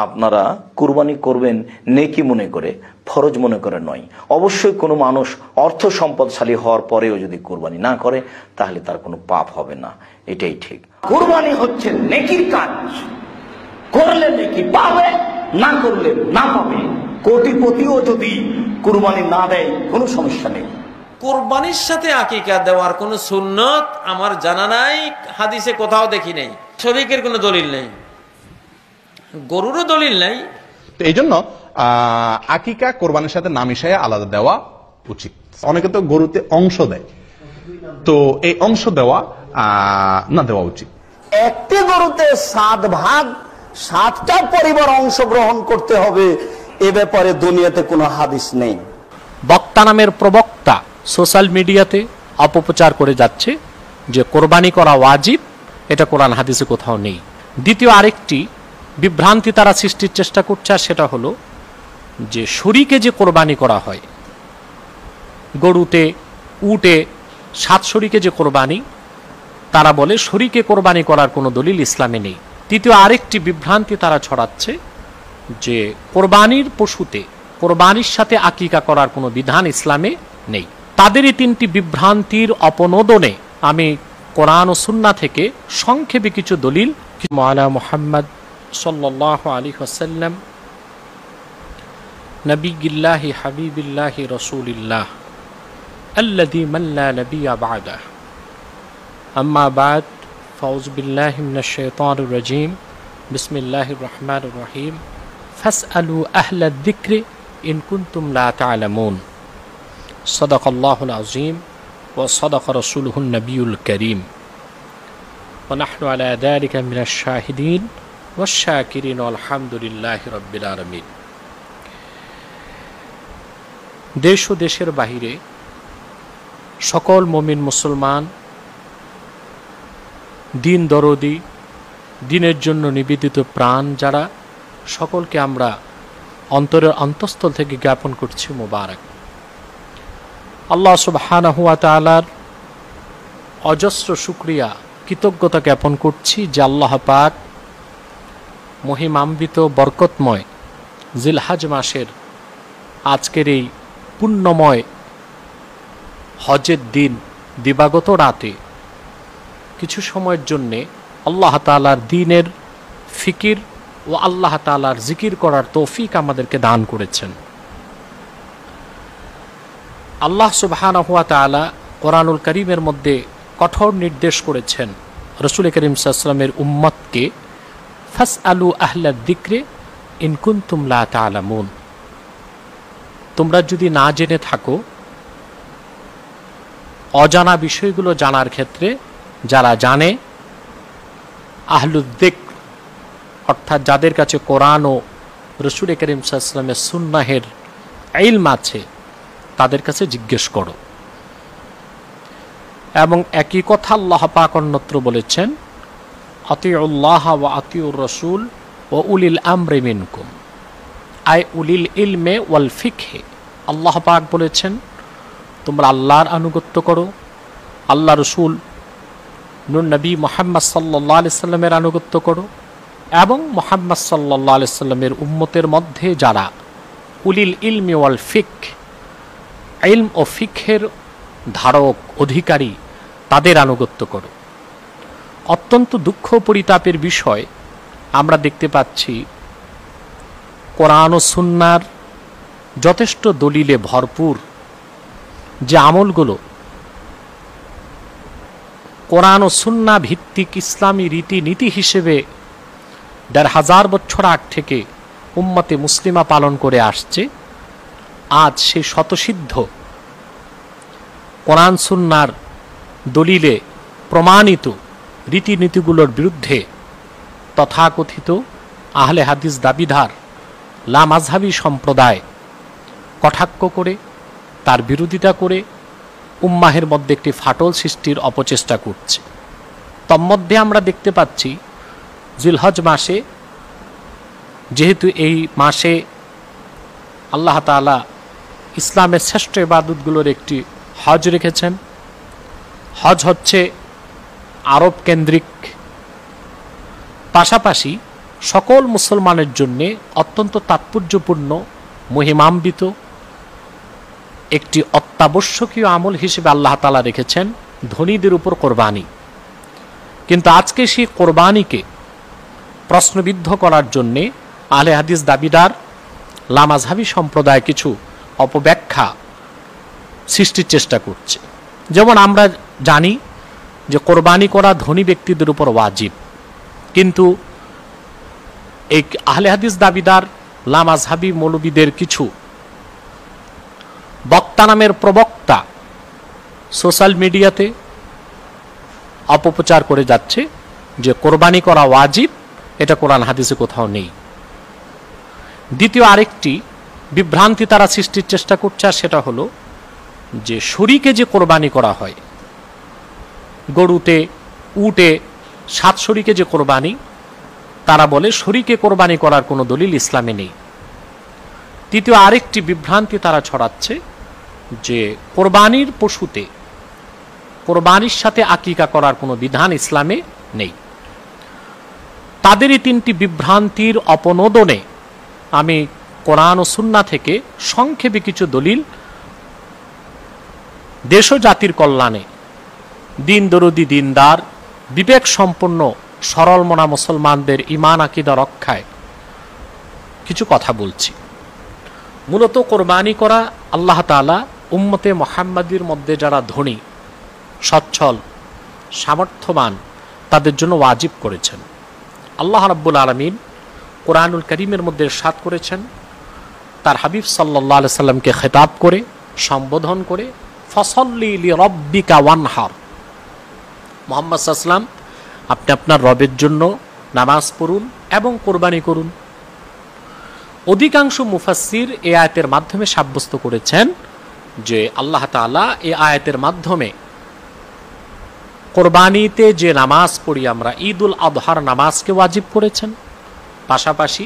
আপনারা কুরবানি করবেন নেকি মনে করে, ফরজ মনে করে নয়। অবশ্যই কোনো মানুষ অর্থ সম্পদশালী হওয়ার পরেও যদি কুরবানি না করে তাহলে তার কোনো পাপ হবে না, এটাই ঠিক। কুরবানি হচ্ছে নেকির কাজ, করলে নেকি পাবে, না করলে না পাবে। কোটিপতিও যদি কুরবানি না দেয় কোনো সমস্যা নেই। কুরবানির সাথে আকিকা দেওয়ার কোনো সুন্নত আমার জানা নাই, হাদিসে কোথাও দেখি নাই, শরীকের কোনো দলিল নেই, গরুরও দলিল নাই। তো এই জন্য আকিকা কোরবানির সাথে না মিশাইয়া আলাদা দেওয়া উচিত। অনেকে তো গরুতে অংশ দেয়, তো এই অংশ দেওয়া না দেওয়া উচিত। একটি গরুতে 7 ভাগ 7টা পরিবার অংশগ্রহণ করতে হবে, এ ব্যাপারে দুনিয়াতে কোনো হাদিস নেই। বক্তা নামের প্রবক্তা সোশ্যাল মিডিয়াতে অপপ্রচার করে যাচ্ছে যে কোরবানি করা ওয়াজিব, এটা কোরআন হাদিসে কোথাও নেই। দ্বিতীয় আরেকটি বিভ্রান্তি তারা সৃষ্টির চেষ্টা করছে, আর সেটা হলো যে শরীকে যে কোরবানি করা হয়, গরুতে, উটে, 7 শরীকে যে কোরবানি, তারা বলে শরীকে কোরবানি করার কোনো দলিল ইসলামে নেই। তৃতীয় আরেকটি বিভ্রান্তি তারা ছড়াচ্ছে যে কোরবানির পশুতে কোরবানির সাথে আকিকা করার কোনো বিধান ইসলামে নেই। তাদের এই 3টি বিভ্রান্তির অপনোদনে আমি কোরআন ও সুন্নাহ থেকে সংক্ষেপে কিছু দলিল। মাওলানা মুহাম্মদ সাল্লাল্লাহু আলাইহি ওয়াসাল্লাম নবিয়্যিল্লাহি হাবিবিল্লাহি রাসূলিল্লাহ আল্লাযী মান লা নবিয়্যা বা'দাহু, আম্মা বা'দ, ফাউযু বিল্লাহি মিনাশ শাইতানির রাজীম, বিসমিল্লাহির রহমানির রহিম, ফাসআলু আহলাদ যিকরি ইন কুনতুম লা তা'লামুন, সাদাকাল্লাহুল আযীম ওয়া সাদাকা রাসূলুহুন নবিয়্যুল কারীম, ওয়া নাহনু আলা যালিকা মিনাশ শাহিদিন ওয়াশ শাকিরিন আলহামদুলিল্লাহি রাব্বিল আলামিন। দেশ ও দেশের বাহিরে সকল মুমিন মুসলমান, দিন দরদি, দিনের জন্য নিবেদিত প্রাণ যারা, সকলকে আমরা অন্তরের অন্তঃস্থল থেকে জ্ঞাপন করছি মোবারক। আল্লাহ সুবহানাহু ওয়া তাআলার অজস্র শুকরিয়া, কৃতজ্ঞতা জ্ঞাপন করছি যে আল্লাহ পাক মহিমান্বিত বরকতময় জিলহজ মাসের আজকের এই পুণ্যময় হজের দিন দিবাগত রাতে কিছু সময়ের জন্যে আল্লাহ তাআলার দ্বীনের ফিকির ও আল্লাহ তাআলার জিকির করার তৌফিক আমাদেরকে দান করেছেন। আল্লাহ সুবহানাহু ওয়া তাআলা কোরআনুল কারীমের মধ্যে কঠোর নির্দেশ করেছেন রাসূল করিম সাল্লাল্লাহু আলাইহি ওয়াসাল্লামের উম্মতকে, ফাসআলু আহলাদ যিকরি ইন কুনতুম লা তা'লামুন, তোমরা যদি না জেনে থাকো, অজানা বিষয়গুলো জানার ক্ষেত্রে যারা জানে, আহলুদ যিকর অর্থাৎ যাদের কাছে কোরআন ও রাসূল করিম সাল্লাল্লাহু আলাইহি ওয়াসাল্লামের সুন্নাহের ইলম আছে, তাদের কাছে জিজ্ঞেস করো। এবং একই কথা আল্লাহ পাক অন্যত্র বলেছেন, আতিউল্লাহ ওয়া আতিউর রাসূল ওয়া উলিল আমরি মিনকুম, আই উলিল ইলমে ওয়াল ফিকহে। আল্লাহ পাক বলেছেন তোমরা আল্লাহর আনুগত্য করো, আল্লাহ রসুল নূর নবী মুহাম্মদ সাল্লাল্লাহু আলাইহি সাল্লামের আনুগত্য করো, এবং মুহাম্মদ সাল্লাল্লাহু আলাইহি সাল্লামের উম্মতের মধ্যে যারা উলিল ইলমি ওয়াল ফিক, ইলম ও ফিকহের ধারক অধিকারী, তাদের আনুগত্য করো। অত্যন্ত দুঃখ পরিতাপের বিষয়, আমরা দেখতে পাচ্ছি কোরআন ও সুন্নাহর যথেষ্ট দলিলে ভরপুর যে আমলগুলো কোরআন ও সুন্নাহ ভিত্তিক ইসলামী রীতিনীতি হিসেবে ১৫০০ বছর আগ থেকে উম্মতে মুসলিমা পালন করে আসছে, আজ সেই শতসিদ্ধ কোরআন সুন্নাহর দলিলে প্রমাণিত রীতিনীতিগুলোর বিরুদ্ধে তথাকথিত আহলে হাদিস দাবিদার লামাযহাবী সম্প্রদায় কটাক্ষ করে, তার বিরোধিতা করে উম্মাহের মধ্যে একটি ফাটল সৃষ্টির অপচেষ্টা করছে। তন্মধ্যে আমরা দেখতে পাচ্ছি জিলহজ মাসে, যেহেতু এই মাসে আল্লাহ তাআলা ইসলামের শ্রেষ্ঠ ইবাদতগুলোর একটি হজ রেখেছেন, হজ হচ্ছে আরব কেন্দ্রিক, পাশাপাশি সকল মুসলমানের জন্য অত্যন্ত তাৎপর্যপূর্ণ, মহিমান্বিত একটি অত্যাবশ্যকীয় আমল হিসেবে আল্লাহ তাআলা রেখেছেন ধনীদের উপর কোরবানি। কিন্তু আজকে সেই কোরবানিকে প্রশ্নবিদ্ধ করার জন্যে আহলে হাদিস দাবিদার লামাযহাবী সম্প্রদায় কিছু অপব্যাখ্যা সৃষ্টির চেষ্টা করছে। যেমন আমরা জানি যে কোরবানি করা ধনী ব্যক্তিদের উপর ওয়াজিব, কিন্তু এই আহলে হাদিস দাবিদার লামাযহাবী মৌলবীদের কিছু বক্তা নামের প্রবক্তা সোশ্যাল মিডিয়াতে অপপ্রচার করে যাচ্ছে যে কোরবানি করা ওয়াজিব, এটা কোরআন হাদিসে কোথাও নেই। দ্বিতীয় আরেকটি বিভ্রান্তি তারা সৃষ্টির চেষ্টা করছে, আর সেটা হলো যে শরীকে যে কোরবানি করা হয়, গরুতে, উটে, 7 শরীকে যে কোরবানি, তারা বলে শরীকে কোরবানি করার কোনো দলিল ইসলামে নেই। তৃতীয় আরেকটি বিভ্রান্তি তারা ছড়াচ্ছে যে কোরবানির পশুতে কোরবানির সাথে আকিকা করার কোনো বিধান ইসলামে নেই। তাদের এই 3টি বিভ্রান্তির অপনোদনে আমি কোরআন ও সুন্নাহ থেকে সংক্ষেপে কিছু দলিল দেশ ও জাতির কল্যাণে দিন দরদি, দিনদার, বিবেক সম্পন্ন সরল মনা মুসলমানদের ঈমান আকীদা রক্ষায় কিছু কথা বলছি। মূলত কোরবানি করা আল্লাহ তাআলা উম্মতে মুহাম্মাদির মধ্যে যারা ধনী, সচ্ছল, সামর্থ্যবান তাদের জন্য ওয়াজিব করেছেন। আল্লাহ রাব্বুল আলামিন কোরআনুল কারীমের মধ্যে ইরশাদ করেছেন, তার হাবিব সাল্লাল্লাহু আলাইহি সাল্লামকে খেতাব করে, সম্বোধন করে, ফসল্লি লিরাব্বিকা ওয়ানহার, মুহাম্মদ সাল্লাল্লাহু আলাইহি ওয়াসাল্লাম আপনি আপনার রবের জন্য নামাজ পড়ুন এবং কোরবানি করুন। অধিকাংশ মুফাসসির এই আয়াতের মাধ্যমে সাব্যস্ত করেছেন যে আল্লাহ তাআলা এই আয়াতের মাধ্যমে কোরবানিতে যে নামাজ পড়ি আমরা, ঈদুল আযহার নামাজকে ওয়াজিব করেছেন, পাশাপাশি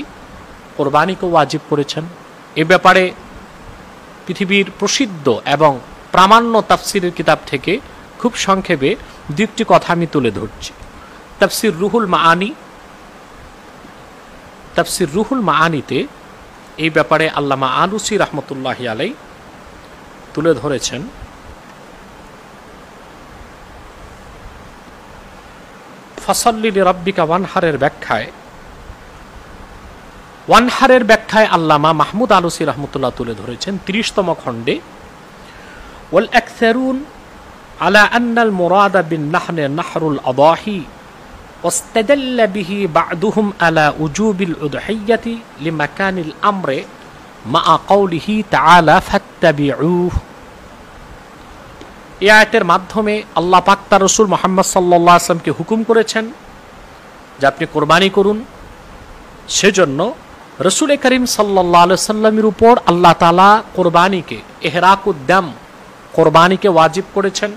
কোরবানিকে ওয়াজিব করেছেন। এ ব্যাপারে পৃথিবীর প্রসিদ্ধ এবং প্রামাণ্য তাফসিরের কিতাব থেকে খুব সংক্ষেপে দুটি কথা আমি তুলে ধরছি। তাফসির রুহুল মাআনিতে এই ব্যাপারে আল্লামা আলুসি রাহমাতুল্লাহি আলাইহি তুলে ধরেছেন, ফসল্লি লিরাব্বিকা ওয়ানহারের ব্যাখ্যায় আল্লামা মাহমুদ আলুসি রাহমাতুল্লাহ তুলে ধরেছেন 30তম খণ্ডে, ওয়াল আকসারুন আলা আন্নাল মুরাদা বিন নাহরি নাহরুল আদাহি ওয়াস্তাদাল্লা বিহি বা'দুহুম আলা উজুবিল উদহিয়্যাতি লিমাকানিল আমরি মা কাউলিহি তাআলা ফাত্তাবিউহু। এই আয়াতের মাধ্যমে আল্লাহ পাক তার রাসূল মুহাম্মদ সাল্লাল্লাহু আলাইহি ওয়াসাল্লামকে হুকুম করেছেন যে আপনি কোরবানি করুন। সেজন্য রাসূল করিম সাল্লাল্লাহু আলাইহি ওয়াসাল্লামের উপর আল্লাহ তাআলা কোরবানিকে, ইহরাকুদ্দাম, কোরবানিকে ওয়াজিব করেছেন।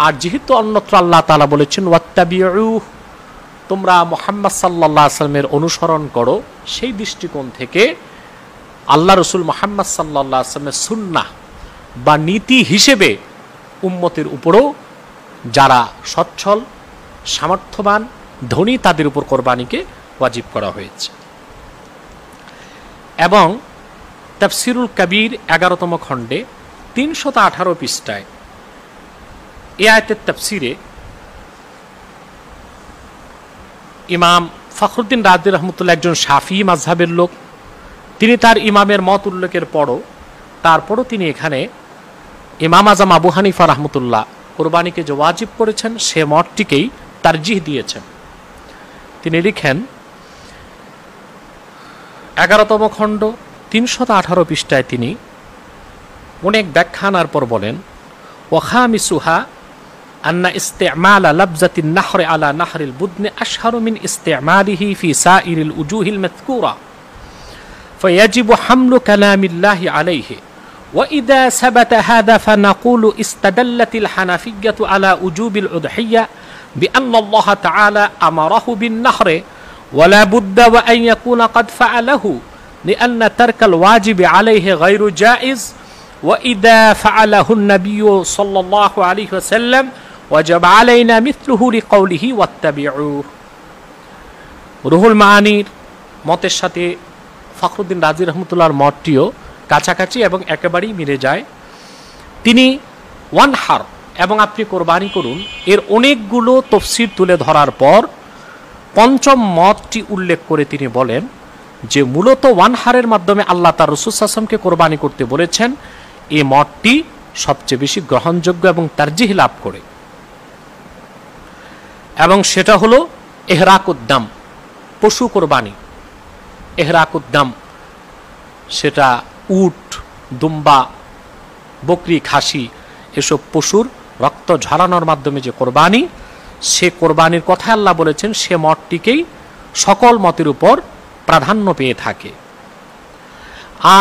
আর যেহেতু অন্যত্র আল্লাহ তাআলা বলেছেন ওয়াত্তাবিউহু, তোমরা মুহাম্মদ সাল্লাল্লাহু আলাইহি ওয়াসাল্লামের অনুসরণ করো, সেই দৃষ্টিকোণ থেকে আল্লাহ রাসূল মুহাম্মদ সাল্লাল্লাহু আলাইহি ওয়াসাল্লামের সুন্নাহ বা নীতি হিসেবে উম্মতের উপরও যারা সচ্ছল, সামর্থ্যবান, ধনী তাদের উপর কোরবানিকে ওয়াজিব করা হয়েছে। এবং তাফসিরুল কবির 11তম খণ্ডে 318 পৃষ্ঠায় এই আয়াতের তাফসিরে ইমাম ফখরুদ্দিন রাজি রহমতুল্লাহ একজন শাফি মাযহাবের লোক, তিনি তার ইমামের মত উল্লেখের তারপরও তিনি এখানে ইমাম আজম আবু হানিফা রহমতুল্লাহ কোরবানিকে যে ওয়াজিব করেছেন সে মতটিকেই তারজিহ দিয়েছেন। তিনি লিখেন 11তম খণ্ড 318 পৃষ্ঠায় তিনি অনেক ব্যাখ্যা আনার পর বলেন, ওয়াখামিসুহা আন্না ইস্তেমালা লাফজাতিন নাহরি আলা নাহরিল বুদনি আশহারু মিন ইস্তেমালিহি ফি সাইরিল উজুহিল মাযকুরা ফায়াজিবু হামলু কালামিল্লাহি আলাইহি। وإذا ثبت هذا فنقول استدلت الحنفية على وجوب الأضحية بأن الله تعالى أمره بالنحر ولا بد وأن يكون قد فعله لأن ترك الواجب عليه غير جائز وإذا فعله النبي صلى الله عليه وسلم وجب علينا مثله لقوله واتبعوه। রুহুল মাআনির মতের সাথে ফখরুদ্দিন রাজি রহমতুল্লাহর মতটিও কাছাকাছি এবং একেবারেই মিলে যায়। তিনি ওয়ানহার এবং আপনি কোরবানি করুন এর অনেকগুলো তফসির তুলে ধরার পর পঞ্চম মতটি উল্লেখ করে তিনি বলেন যে মূলত ওয়ানহারের মাধ্যমে আল্লাহ তার রাসূল সাল্লাল্লাহু আলাইহি ওয়াসাল্লামকে কোরবানি করতে বলেছেন, এই মতটি সবচেয়ে বেশি গ্রহণযোগ্য এবং তারজিহ লাভ করে, এবং সেটা হলো ইহরাকুদ্দাম, পশু কোরবানি। ইহরাকুদ্দাম সেটা উট, দুম্বা, বকরি, খাসি এসব পশুর রক্ত ঝরানোর মাধ্যমে যে কোরবানি, সে কোরবানির কথা আল্লাহ বলেছেন, সে মতটিকেই সকল মতের উপর প্রাধান্য পেয়ে থাকে।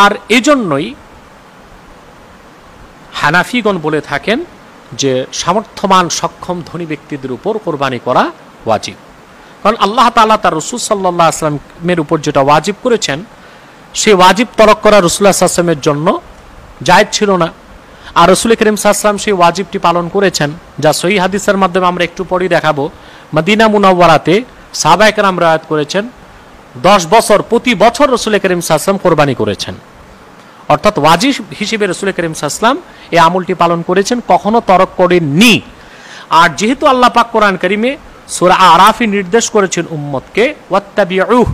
আর এজন্যই হানাফিগণ বলে থাকেন যে সামর্থ্যবান সক্ষম ধনী ব্যক্তিদের উপর কোরবানি করা ওয়াজিব, কারণ আল্লাহ তাআলা তার রাসূল সাল্লাল্লাহু আলাইহি ওয়াসাল্লামের উপর যেটা ওয়াজিব করেছেন সেই ওয়াজিব তরক করা রাসূলুল্লাহ সাল্লাল্লাহু আলাইহি ওয়াসাল্লামের জন্য জায়েজ ছিল না। আর রাসূল করিম সাল্লাল্লাহু আলাইহি ওয়াসাল্লাম সেই ওয়াজিবটি পালন করেছেন, যা সহিহ হাদিসের মাধ্যমে আমরা একটু পরেই দেখাবো। মদিনা মুনাওয়ারাতে সাহাবায়ে কেরাম riwayat করেছেন 10 বছর প্রতি বছর রাসূল করিম সাল্লাল্লাহু আলাইহি ওয়াসাল্লাম কোরবানি করেছেন, অর্থাৎ ওয়াজিব হিসেবে রাসূল করিম সাল্লাল্লাহু আলাইহি ওয়াসাল্লাম এই আমলটি পালন করেছেন, কখনো তরক করেননি। আর যেহেতু আল্লাহ পাক কোরআন কারীমে সূরা আরাফে নির্দেশ করেছেন উম্মতকে ওয়াত্তাবিউহ,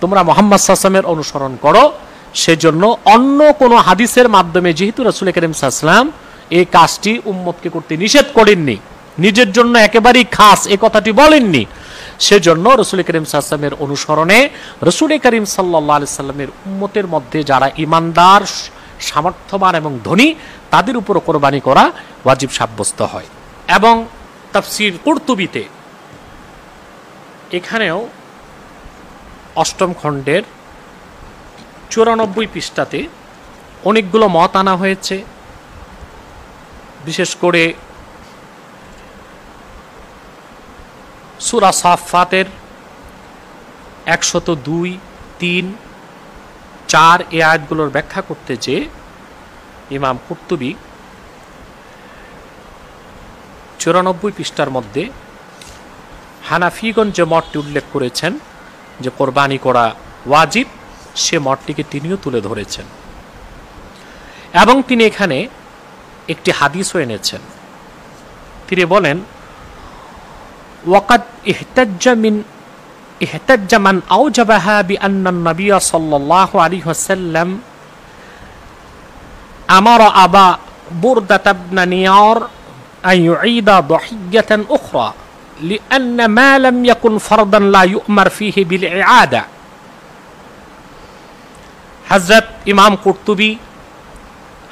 তোমরা মুহাম্মদ সাল্লাল্লাহু আলাইহি ওয়াসাল্লামের অনুসরণ করো, সেজন্য অন্য কোনো হাদিসের মাধ্যমে যেহেতু রাসূল করিম সাল্লাল্লাহু আলাইহি ওয়াসাল্লাম এই কাজটি উম্মতকে করতে নিষেধ করেননি, নিজের জন্য একেবারেই খাস এই কথাটি বলেননি, সেজন্য রাসূল করিম সাল্লাল্লাহু আলাইহি ওয়াসাল্লামের অনুসরণে রাসূল করিম সাল্লাল্লাহু আলাইহি ওয়াসাল্লামের উম্মতের মধ্যে যারা ঈমানদার, সামর্থ্যবান এবং ধনী তাদের উপর কোরবানি করা ওয়াজিব সাব্যস্ত হয়। এবং তাফসীর কুরতুবীতে এখানেও 8ম খণ্ডের 94 পৃষ্ঠাতে অনেকগুলো মত আনা হয়েছে, বিশেষ করে সূরা সাফফাতের 102, 3, 4 এই আয়াতগুলোর ব্যাখ্যা করতে যে ইমাম কুরতুবী 94 পৃষ্ঠার মধ্যে হানাফিগণ যে মতটি উল্লেখ করেছেন যে কোরবানি করা ওয়াজিব, সে মতটিকে তিনিও তুলে ধরেছেন, এবং তিনি এখানে একটি হাদিসও এনেছেন। তিনি বলেন ওয়াকাদ ইহতাজ্জা মান আওজাবাহা বিআন্না নবী সাল্লাল্লাহু আলাইহি ওয়াসাল্লাম আমারা আবা বুরদা ইবনে নিয়ার আন ইউঈদা দুহিয়াতান উখরা لأن ما لم يكن فرضا لا يؤمر فيه بالإعادة। হযরত ইমাম কুরতুবী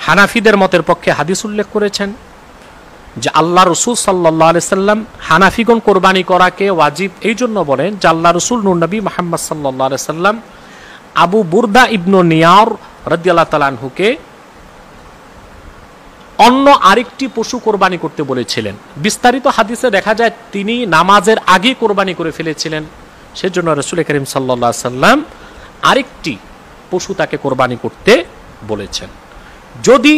হানাফিদের মতের পক্ষে হাদিস উল্লেখ করেছেন যে আল্লাহ রাসূল সাল্লাল্লাহু আলাইহি সাল্লাম হানাফিগণ কোরবানি করাকে ওয়াজিব এই জন্য বলেন যে আল্লাহ রাসূল নূর নবী মুহাম্মদ সাল্লাল্লাহু আলাইহি সাল্লাম আবু বুরদা ইবনে নিয়ার রাদিয়াল্লাহু তাআলা আনহুকে অন্য আরেকটি পশু কোরবানি করতে বলেছিলেন। বিস্তারিত হাদিসে দেখা যায় তিনি নামাজের আগে কোরবানি করে ফেলেছিলেন, সেজন্য রাসূল করিম সাল্লাল্লাহু আলাইহি সাল্লাম আরেকটি পশু তাকে কোরবানি করতে বলেছেন। যদি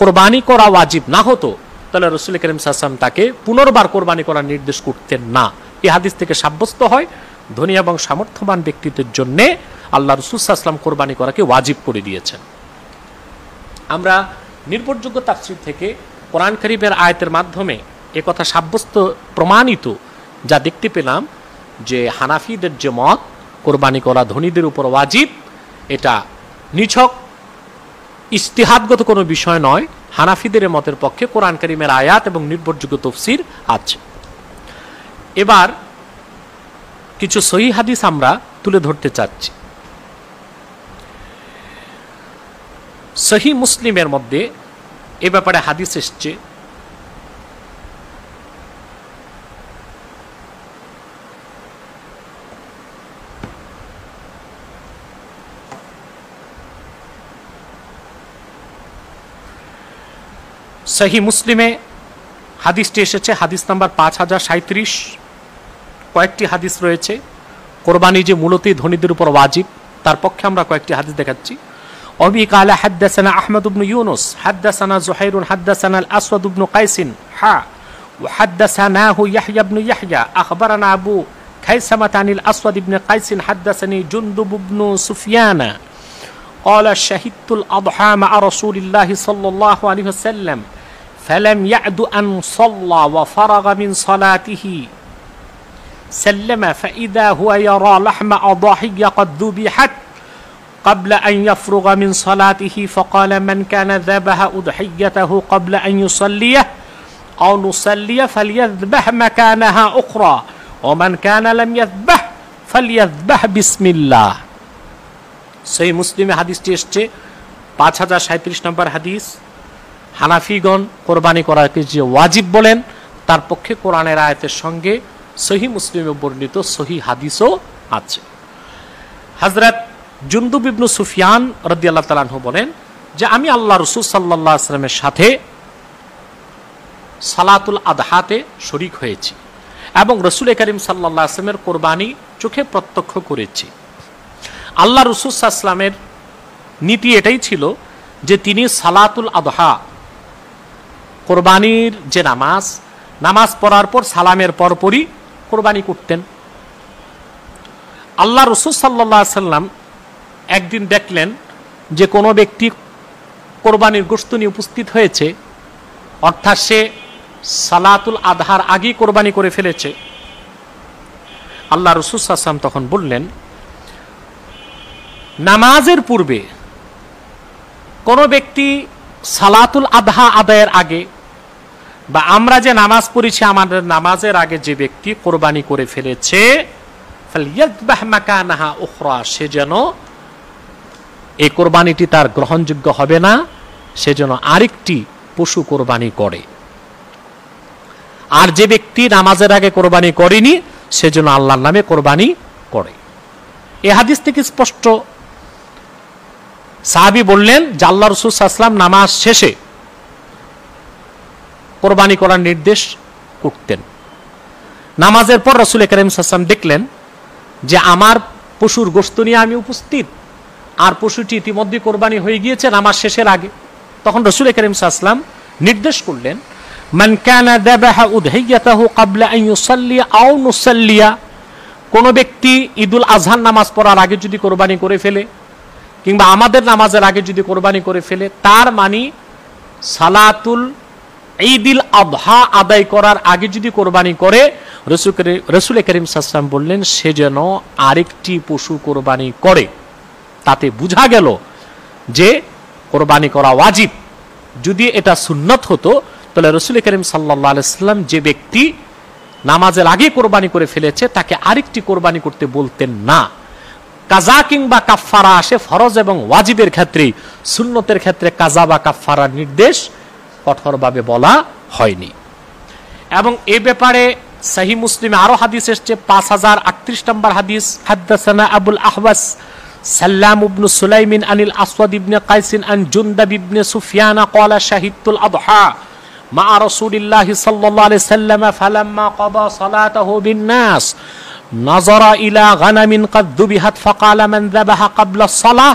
কোরবানি করা ওয়াজিব না হতো তাহলে রাসূল করিম সাল্লাল্লাহু আলাইহি ওয়াসাল্লাম তাকে পুনর্বার কোরবানি করার নির্দেশ করতেন না। এই হাদিস থেকে সাব্যস্ত হয় ধনী এবং সামর্থ্যবান ব্যক্তিদের জন্য আল্লাহ রাসূল সাল্লাল্লাহু আলাইহি ওয়াসাল্লাম কোরবানি করাকে ওয়াজিব করে দিয়েছেন। আমরা নির্ভরযোগ্য তাফসীর থেকে কোরআন কারীমের আয়াতের মাধ্যমে একথা সাব্যস্ত প্রমাণিত যা দেখতে পেলাম যে হানাফিদের যে মত কোরবানি করা ধনীদের উপর ওয়াজিব, এটা নিছক ইজতিহাদগত কোনো বিষয় নয়, হানাফিদের মতের পক্ষে কোরআন কারীমের আয়াত এবং নির্ভরযোগ্য তাফসীর আছে। এবার কিছু সহিহ হাদিস আমরা তুলে ধরতে চাচ্ছি। সহিহ মুসলিমের মধ্যে এ ব্যাপারে হাদিস এসছে, সহিহ মুসলিমে হাদিসটি এসেছে হাদিস নাম্বার 5037। কয়েকটি হাদিস রয়েছে। কোরবানি যে মূলতই ধনীদের উপর ওয়াজিব তার পক্ষে আমরা কয়েকটি হাদিস দেখাচ্ছি। অবি কালা হাদ্দাসানা আহমদ ইবনে ইউনুস হাদ্দাসানা জুহাইর হাদ্দাসানা আল-আসওয়াদ ইবনে কাইস হা ওয়া হাদ্দাসানাহু ইয়াহইয়া ইবনে ইয়াহইয়া আখবারানা আবু خيثمة عن الأسود بن قيس حدثني جندب بن سفيان قال شهدت الأضحى مع رسول الله صلى الله عليه وسلم فلم يعد أن صلى وفرغ من صلاته سلم فإذا هو يرى لحم أضاحية قد ذبحت قبل أن يفرغ من صلاته فقال من كان ذبح أضحيته قبل أن يصليه أو نصلي فليذبح مكانها أخرى ومن كان لم يذبح فليذبح بسم الله সেই মুসলিমে হাদিসটি এসছে 5037 নম্বর হাদিস। হানাফিগণ কোরবানি করাকে যে ওয়াজিব বলেন তার পক্ষে কোরআনের আয়াতের সঙ্গে সহিহ মুসলিমে বর্ণিত সহিহ হাদিসও আছে। হযরত জুনদুব ইবনে সুফিয়ান রাদিয়াল্লাহু তাআলা আনহু বলেন যে আমি আল্লাহ রাসূল সাল্লাল্লাহু আলাইহি ওয়াসাল্লামের সাথে সালাতুল আদহাতে শরীক হয়েছি এবং রাসূল করিম সাল্লাল্লাহু আলাইহি ওয়াসাল্লামের কোরবানি চোখে প্রত্যক্ষ করেছি। আল্লাহ রাসূল সাল্লাল্লাহু আলাইহি ওয়াসাল্লামের নীতি এটাই ছিল যে তিনি সালাতুল আদহা কোরবানির যে নামাজ পড়ার পর সালামের পরপরই কোরবানি করতেন। আল্লাহ রাসূল সাল্লাল্লাহু আলাইহি ওয়াসাল্লাম একদিন দেখলেন যে কোনো ব্যক্তি কোরবানির গোশত নিয়ে উপস্থিত হয়েছে, অর্থাৎ সে সালাতুল আদহার আগেই কোরবানি করে ফেলেছে। আল্লাহ রাসূল সাল্লাল্লাহু আলাইহি ওয়াসাল্লাম তখন বললেন, নামাজের পূর্বে কোনো ব্যক্তি সালাতুল আদহা আদায়ের আগে বা আমরা যে নামাজ পড়েছি আমাদের নামাজের আগে যে ব্যক্তি কোরবানি করে ফেলেছে ফালইয়াযবাহ মাকানাহা উখরা, সে যেন এই কোরবানিটি তার গ্রহণযোগ্য হবে না, সে যেন আরেকটি পশু কোরবানি করে। আর যে ব্যক্তি নামাজের আগে কোরবানি করেনি সে যেন আল্লাহর নামে কোরবানি করে। এই হাদিস থেকে স্পষ্ট সাহাবী বললেন যে আল্লাহ রাসূল সাল্লাল্লাহু আলাইহি ওয়াসাল্লাম নামাজ শেষে কোরবানি করার নির্দেশ করতেন। নামাজের পর রাসূল করিম সাল্লাল্লাহু আলাইহি ওয়াসাল্লাম দেখলেন যে আমার পশুর গোশত নিয়ে আমি উপস্থিত আর পশুটি ইতিমধ্যে কোরবানি হয়ে গিয়েছে নামাজ শেষের আগে। তখন রাসূল করিম সাল্লাল্লাহু আলাইহি ওয়াসাল্লাম নির্দেশ করলেন, মান কানা যাবাহা উদহিয়াতাহু ক্বাবলা আন ইউসাল্লি আও নুসাল্লিয়া, কোন ব্যক্তি ঈদুল আজহার নামাজ পড়ার আগে যদি কোরবানি করে ফেলে কিংবা আমাদের নামাজের আগে যদি কোরবানি করে ফেলে, তার মানে সালাতুল ঈদুল আযহা আদায় করার আগে যদি কোরবানি করে, রাসূল করিম সাল্লাল্লাহু আলাইহি ওয়াসাল্লাম বললেন সে যেন আরেকটি পশু কোরবানি করে। তাতে বোঝা গেল যে কোরবানি করা ওয়াজিব। যদি এটা সুন্নত হতো তাহলে রাসূল করিম সাল্লাল্লাহু আলাইহি ওয়াসাল্লাম যে ব্যক্তি নামাজের আগে কোরবানি করে ফেলেছে তাকে আরেকটি কোরবানি করতে বলতেন না। কাজা কিংবা কাফফারা আসে ফরজ এবং ওয়াজিবের ক্ষেত্রে, সুন্নতের ক্ষেত্রে কাজা বা কাফফারার নির্দেশ কঠোরভাবে বলা হয়নি। এবং এই ব্যাপারে সহিহ মুসলিমে আরো হাদিস এসেছে 5038 নম্বর হাদিস। হাদাসানা আবুল আহওয়াস সাল্লাম ইবনে সুলাইমিন আনিল আসওয়াদ ইবনে কাইস আন জুনদাব ইবনে সুফিয়ান ক্বালা শাহিদতুল আযহা মা রাসূলিল্লাহি সাল্লাল্লাহু আলাইহি ওয়াসাল্লাম ফালাম্মা ক্বাদা সালাতাহু বিন-নাস নাযারা ইলা গানামিন ক্বাদ যুবিহাত ফাকালা মান যাবাহা ক্বাবলা আস-সালাহ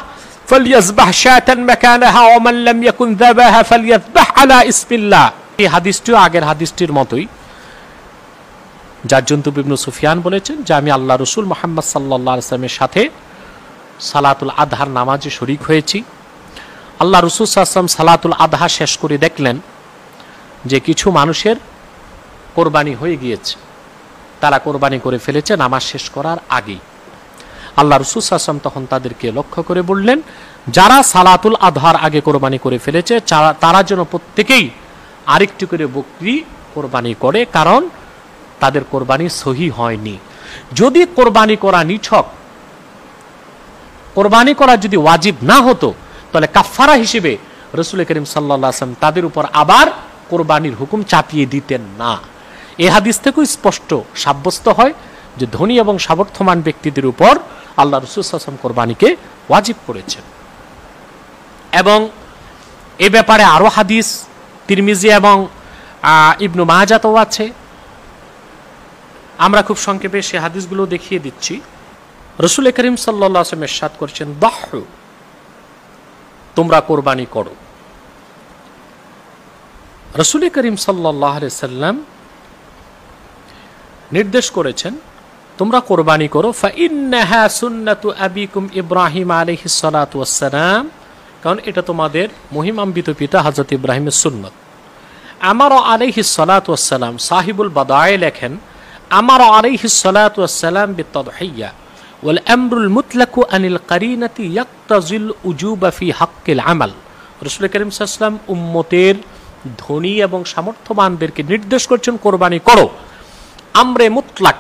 ফালইয়াযবাহ শাতান মাকানাহা ওয়া মান লাম ইয়াকুন যাবাহা ফালইয়াযবাহ আলা ইসমিল্লাহ। এই হাদিসটিও আগের হাদিসটির মতোই, যা জুনদুব ইবনে সুফিয়ান বলেছেন যে আমি আল্লাহ রাসূল মুহাম্মদ সাল্লাল্লাহু আলাইহি ওয়াসাল্লামের সাথে সালাতুল আদহার নামাজে শরীক হয়েছি। আল্লাহ রাসূল সাল্লাল্লাহু আলাইহি ওয়াসাল্লাম সালাতুল আদহা শেষ করে দেখলেন যে কিছু মানুষের কোরবানি হয়ে গিয়েছে, তারা কোরবানি করে ফেলেছে নামাজ শেষ করার আগেই। আল্লাহ রাসূল সাল্লাল্লাহু আলাইহি ওয়াসাল্লাম তখন তাদেরকে লক্ষ্য করে বললেন, যারা সালাতুল আদহার আগে কোরবানি করে ফেলেছে তারা যেন প্রত্যেকেই আরেকটি করে বকরি কোরবানি করে, কারণ তাদের কোরবানি সহি হয়নি। যদি কোরবানি করা নিছক, কোরবানি করা যদি ওয়াজিব না হতো তাহলে কাফফারা হিসেবে রাসূল করিম সাল্লাল্লাহু আলাইহি ওয়াসাল্লাম তাদের উপর আবার কোরবানির হুকুম চাপিয়ে দিতেন না। এই হাদিস থেকেও স্পষ্ট সাব্যস্ত হয় যে ধনী এবং সামর্থ্যবান ব্যক্তিদের উপর আল্লাহ রাসূল সাল্লাল্লাহু আলাইহি ওয়াসাল্লাম কোরবানিকে ওয়াজিব করেছেন। এবং এ ব্যাপারে আরো হাদিস তিরমিজি এবং ইবনু মাজাতেও আছে। আমরা খুব সংক্ষেপে সেই হাদিসগুলো দেখিয়ে দিচ্ছি। রাসূল করিম সাল্লাল্লাহু আলাইহি ওয়াসাল্লাম ইরশাদ করেছেন, দাহু, তোমরা কোরবানি করো। রাসূল করিম সাল্লাল্লাহু আলাইহি ওয়াসাল্লাম নির্দেশ করেছেন তোমরা কোরবানি করো, ফাইন্নাহা সুন্নাতু আবিকুম ইব্রাহিম আলাইহিস সালাতু ওয়াস সালাম, কারণ এটা তোমাদের মহিমান্বিত পিতা হযরত ইব্রাহিমের সুন্নাত। আমারা আলাইহিস সালাতু ওয়াস সালাম, সাহিবুল বাদায়ে লেখেন, আমারা আলাইহিস সালাতু ওয়াস সালাম বিত-তাদহিয়া ওয়াল আমরুল মুতলাকু আনিল কারিনাতি ইয়াক্তাজিল উজুবা ফি হাক্কিল আমাল। রাসূল করিম সাল্লাল্লাহু আলাইহি ওয়াসাল্লাম উম্মতের ধনী এবং সামর্থ্যবানদেরকে নির্দেশ করছেন কোরবানি করো। আমরে মুতলাক,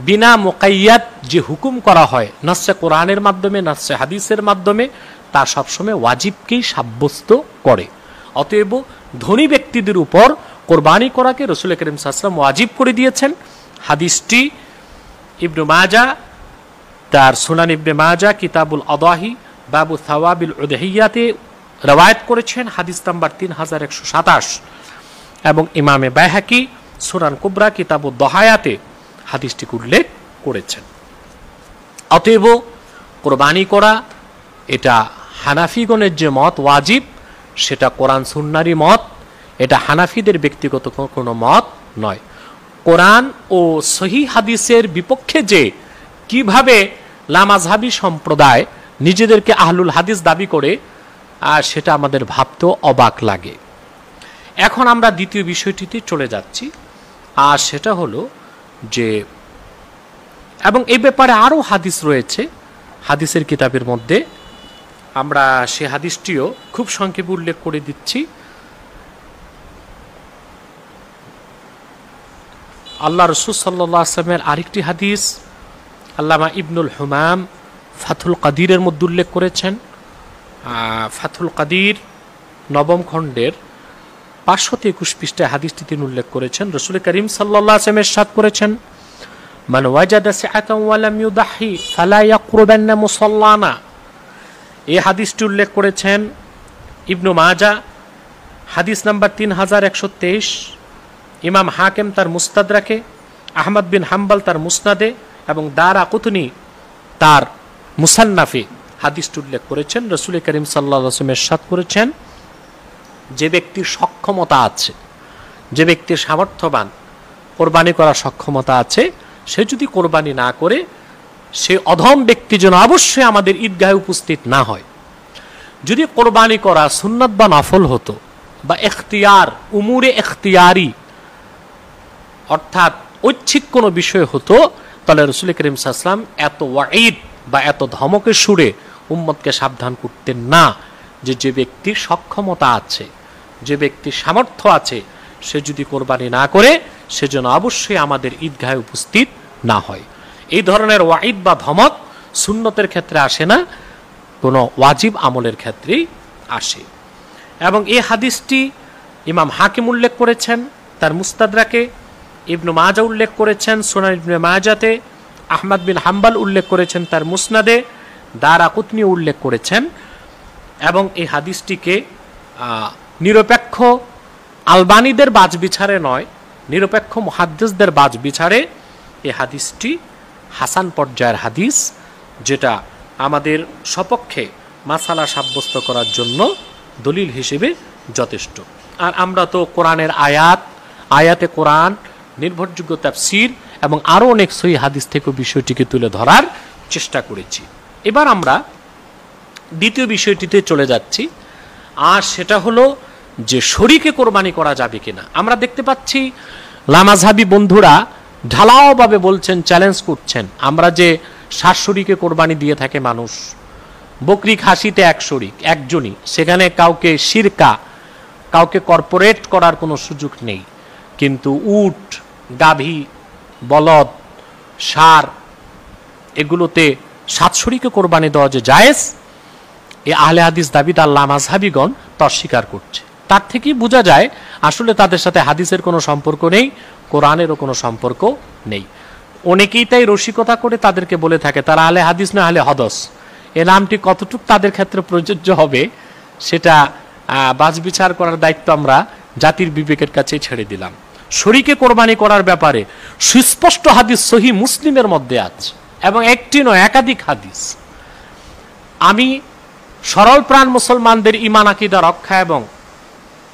বিনা মুকাইয়াদ যে হুকুম করা হয় নাসে কোরআনের মাধ্যমে, নাসে হাদিসের মাধ্যমে, তা সবসময় ওয়াজিবকেই সাব্যস্ত করে। অতএব ধনী ব্যক্তিদের উপর কোরবানি করাকে রাসূল করিম সাল্লাল্লাহু আলাইহি ওয়াসাল্লাম ওয়াজিব করে দিয়েছেন। হাদিসটি ইবনে মাজাহ তার সুনান ইবনে মাজাহ কিতাবুল আদাহি বাবু সাওয়াবিল উদহিয়াতে রওয়ায়াত করেছেন, হাদিস নাম্বার 3127, এবং ইমামে বাইহাকি সুনান কুবরা কিতাবুদ দহায়াতে হাদিসটিকে উল্লেখ করেছেন। অতএব কোরবানি করা এটা হানাফিগণের যে মত ওয়াজিব, সেটা কোরআন সুন্নাহরই মত, এটা হানাফিদের ব্যক্তিগত কোনো মত নয়। কোরআন ও সহিহ হাদিসের বিপক্ষে যে কিভাবে লামাযহাবী সম্প্রদায় নিজেদেরকে আহলুল হাদিস দাবি করে, আর সেটা আমাদের ভাবতেও অবাক লাগে। এখন আমরা দ্বিতীয় বিষয়টিতে চলে যাচ্ছি, আর সেটা হলো যে, এবং এই ব্যাপারে আরও হাদিস রয়েছে হাদিসের কিতাবের মধ্যে, আমরা সে হাদিসটিও খুব সংক্ষেপে উল্লেখ করে দিচ্ছি। আল্লাহ রাসূল সাল্লাল্লাহু আলাইহি ওয়াসাল্লামের আরেকটি হাদিস আল্লামা ইবনুল হুমাম ফাথুল কাদিরের মধ্যে উল্লেখ করেছেন। ফাথুল কাদির নবম খণ্ডের 521 পৃষ্ঠায় হাদিসটি তিনি উল্লেখ করেছেন। রাসূল করিম সাল্লাল্লাহু আলাইহি ওয়াসাল্লাম ইরশাদ করেছেন, মান ওয়াজাদা সাআতান ওয়া লাম ইউদাহি ফালা ইয়াকরুবান্না মুসাল্লানা। এই হাদিসটি উল্লেখ করেছেন ইবনু মাজাহ, হাদিস নাম্বার 3123, ইমাম হাকিম তার মুস্তাদরাকে, আহমদ বিন হাম্বল তার মুসনাদে, এবং দারাকুতনি তার মুসান্নাফে হাদিসটি উল্লেখ করেছেন। রাসূল করিম সাল্লাল্লাহু আলাইহি ওয়াসাল্লাম ইরশাদ করেছেন, যে ব্যক্তির সক্ষমতা আছে, যে ব্যক্তির সামর্থ্যবান, কোরবানি করার সক্ষমতা আছে, সে যদি কোরবানি না করে, সে অধম ব্যক্তি যেন অবশ্যই আমাদের ঈদগাহে উপস্থিত না হয়। যদি কোরবানি করা সুন্নাত বা নফল হতো, বা এখতিয়ার উমুরে এখতিয়ারি অর্থাৎ ঐচ্ছিক কোনো বিষয় হতো, তাহলে রাসূল করিম সাল্লাল্লাহু আলাইহি ওয়াসাল্লাম এত ওয়াঈদ বা এত ধমকের সুরে উম্মতকে সাবধান করতেন না, যে যে ব্যক্তির সক্ষমতা আছে, যে ব্যক্তির সামর্থ্য আছে, সে যদি কোরবানি না করে, সেজন্য অবশ্যই আমাদের ঈদগাহে উপস্থিত না হয়। এই ধরনের ওয়াঈদ বা ধমক সুন্নতের ক্ষেত্রে আসে না, কোনো ওয়াজিব আমলের ক্ষেত্রেই আসে। এবং এই হাদিসটি ইমাম হাকিম উল্লেখ করেছেন তার মুস্তাদরাকে, ইবনু মাজাহ উল্লেখ করেছেন সুনান ইবনে মাজাতে, আহমদ বিন হাম্বল উল্লেখ করেছেন তার মুসনাদে, দারাকুতনি উল্লেখ করেছেন। এবং এই হাদিসটিকে নিরপেক্ষ আলবানীদের বাজ বিচারে নয়, নিরপেক্ষ মুহাদ্দিসদের বাজ বিচারে এই হাদিসটি হাসান পর্যায়ের হাদিস, যেটা আমাদের সপক্ষে মাসালা সাব্যস্ত করার জন্য দলিল হিসেবে যথেষ্ট। আর আমরা তো কোরআনের আয়াতে কোরআন, নির্ভরযোগ্য তাফসীর এবং আরও অনেক সহিহ হাদিস থেকে বিষয়টিকে তুলে ধরার চেষ্টা করেছি। এবার আমরা দ্বিতীয় বিষয়টিতে চলে যাচ্ছি, আর সেটা হলো যে শরীকে কোরবানি করা যাবে কিনা। আমরা দেখতে পাচ্ছি লামাযহাবী বন্ধুরা ঢালাওভাবে বলছেন, চ্যালেঞ্জ করছেন, আমরা যে 7 শরীকে কোরবানি দিয়ে থাকে মানুষ, বকরি খাসিতে 1 শরীক, একজনই, সেখানে কাউকে শিরকা, কাউকে কর্পোরেট করার কোনো সুযোগ নেই। কিন্তু উট, গাভী, বলদ, ষাঁড়, এগুলোতে 7 শরীকে কোরবানি দেওয়া যে জায়েজ, এই আহলে হাদিস দাবিদার লামাযহাবীগণ তা অস্বীকার করছে। তার থেকেই বোঝা যায় আসলে তাদের সাথে হাদিসের কোনো সম্পর্ক নেই, কোরআনেরও কোনো সম্পর্ক নেই। অনেকেই তাই রসিকতা করে তাদেরকে বলে থাকে তারা আহলে হাদিস না আহলে হদস। এ নামটি কতটুকু তাদের ক্ষেত্রে প্রযোজ্য হবে, সেটা বাজ বিচার করার দায়িত্ব আমরা জাতির বিবেকের কাছে ছেড়ে দিলাম। শরীকে কোরবানি করার ব্যাপারে সুস্পষ্ট হাদিস সহিহ মুসলিমের মধ্যে আছে, এবং একটি নয়, একাধিক হাদিস। আমি সরল প্রাণ মুসলমানদের ঈমান আকীদা রক্ষা এবং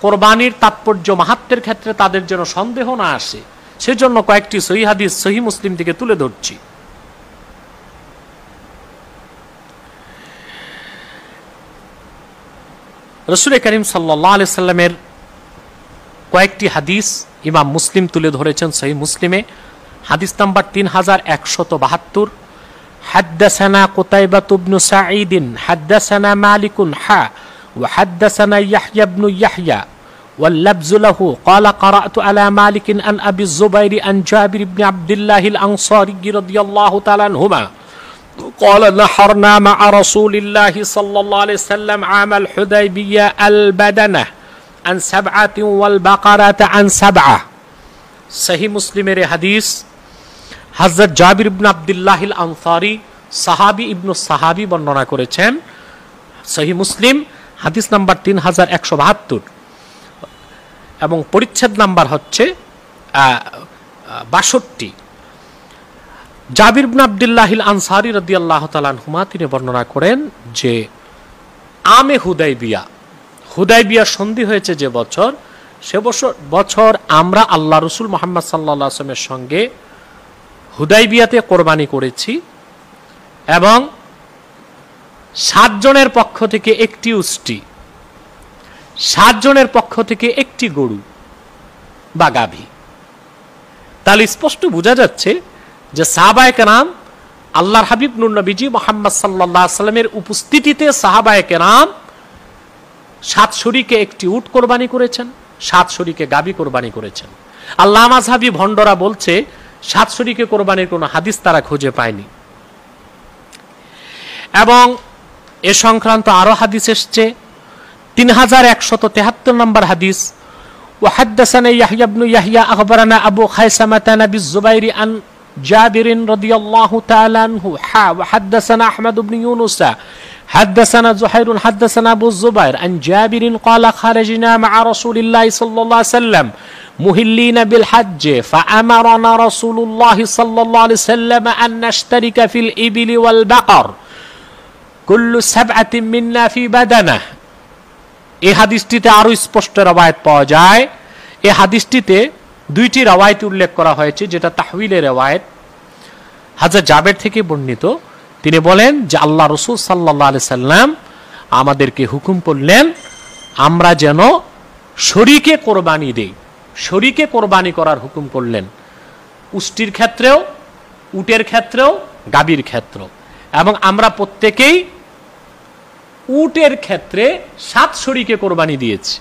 কোরবানির তাৎপর্য মাহাত্ম্যের ক্ষেত্রে তাদের যেন সন্দেহ না আসে, সেজন্য কয়েকটি সহিহ হাদিস সহিহ মুসলিম থেকে তুলে ধরছি। রাসূল করিম সাল্লাল্লাহু আলাইহি সাল্লামের কয়েকটি হাদিস ইমাম মুসলিম তুলে ধরেছেন সহিহ মুসলিমে। হাদিস নাম্বার 3172, حدثنا قتيبة بن سعيد حدثنا مالك وحدثنا يحيى بن يحيى واللبز له قال قرأت على مالك عن أبي الزبير عن جابر بن عبد الله الأنصاري رضي الله تعالى عنهما قال نحرنا مع رسول الله صلى الله عليه وسلم عام الحديبية البدنة عن 7 والبقرة عن 7। সহিহ মুসলিমের হাদিস হযরত জাবির ইবনে আব্দুল্লাহ আল আনসারী সাহাবী ইবনু সাহাবী বর্ণনা করেছেন। সহিহ মুসলিম হাদিস নাম্বার 3172 এবং পরিচ্ছেদ নাম্বার হচ্ছে 62। জাবির ইবনে আব্দুল্লাহ আল আনসারী রাদিয়াল্লাহু তাআলা আনহুমা তিনি বর্ণনা করেন যে আমে হুদাইবিয়া সন্ধি হয়েছে যে বছর, সে বছর আমরা আল্লাহ রাসূল মুহাম্মদ সাল্লাল্লাহু আলাইহি ওয়াসাল্লামের সঙ্গে হুদাইবিয়াতে কোরবানি করেছি এবং 7 জনের পক্ষ থেকে একটি উষ্ট্রি, 7 জনের পক্ষ থেকে একটি গরু বা গাভী। তাহলে স্পষ্ট বোঝা যাচ্ছে যে সাহাবায়ে কেরাম আল্লাহর হাবিব নূর নবীজি মুহাম্মদ সাল্লাল্লাহু আলাইহি ওয়াসাল্লামের উপস্থিতিতে সাহাবায়ে কেরাম 7 শরীকে একটি উট কোরবানি করেছেন, 7 শরীকে গাভী কোরবানি করেছেন। আল্লাহ মাযহাবী ভণ্ডরা বলছে 7 শরীকে কোরবানির কোনো হাদিস তারা খুঁজে পায়নি এবং এ সংক্রান্ত আরো হাদিস এসছে। 3173 নম্বর হাদিস وحدثنا يحيى بن يحيى أخبرنا أبو خيثمة عن أبي الزبير عن جابر رضي الله تعالى عنه وحدثنا أحمد بن يونس حدثنا زهير حدثنا أبو الزبير عن جابر قال خرجنا مع رسول الله صلى الله عليه وسلم مهلين بالحج فأمرنا رسول الله صلى الله عليه وسلم أن نشترك في الإبل والبقر كل 7 منا في بدنه। এই হাদিসটিতে আরো স্পষ্ট রওয়ায়াত পাওয়া যায়। এই হাদিসটিতে 2টি রওয়ায়াত উল্লেখ করা হয়েছে, যেটা তাহউইলের রওয়ায়াত। হযরত জাবের থেকে বর্ণিত, তিনি বলেন যে আল্লাহ রাসূল সাল্লাল্লাহু আলাইহি সাল্লাম আমাদেরকে হুকুম করলেন আমরা যেন শরীকে কোরবানি দেই, শরীকে কোরবানি করার হুকুম করলেন, উষ্টির ক্ষেত্রেও, উটের ক্ষেত্রেও, গাভীর ক্ষেত্রেও। এবং আমরা প্রত্যেকেই উটের ক্ষেত্রে 7 শরীকে কোরবানি দিয়েছি,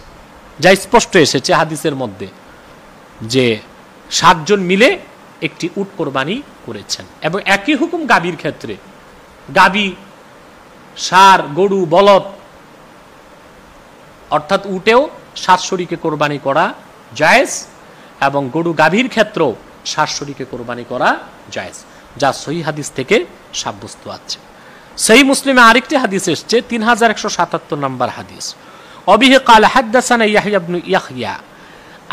যা স্পষ্ট এসেছে হাদিসের মধ্যে যে 7 জন মিলে একটি উট কোরবানি করেছেন। এবং একই হুকুম গাভীর ক্ষেত্রে, গাভী, ষাঁড়, গরু, বলদ অর্থাৎ উটেও 7 শরীকে কোরবানি করা জায়েজ এবং গরু গাভীর ক্ষেত্রেও 7 শরীকে কোরবানি করা জায়েজ, যা সহিহ হাদিস থেকে সাব্যস্ত আছে। সহিহ মুসলিমে আরেকটি হাদিস এসেছে 3177 নম্বর হাদিস। অবিহি قال حدثنا يحيى بن يحيى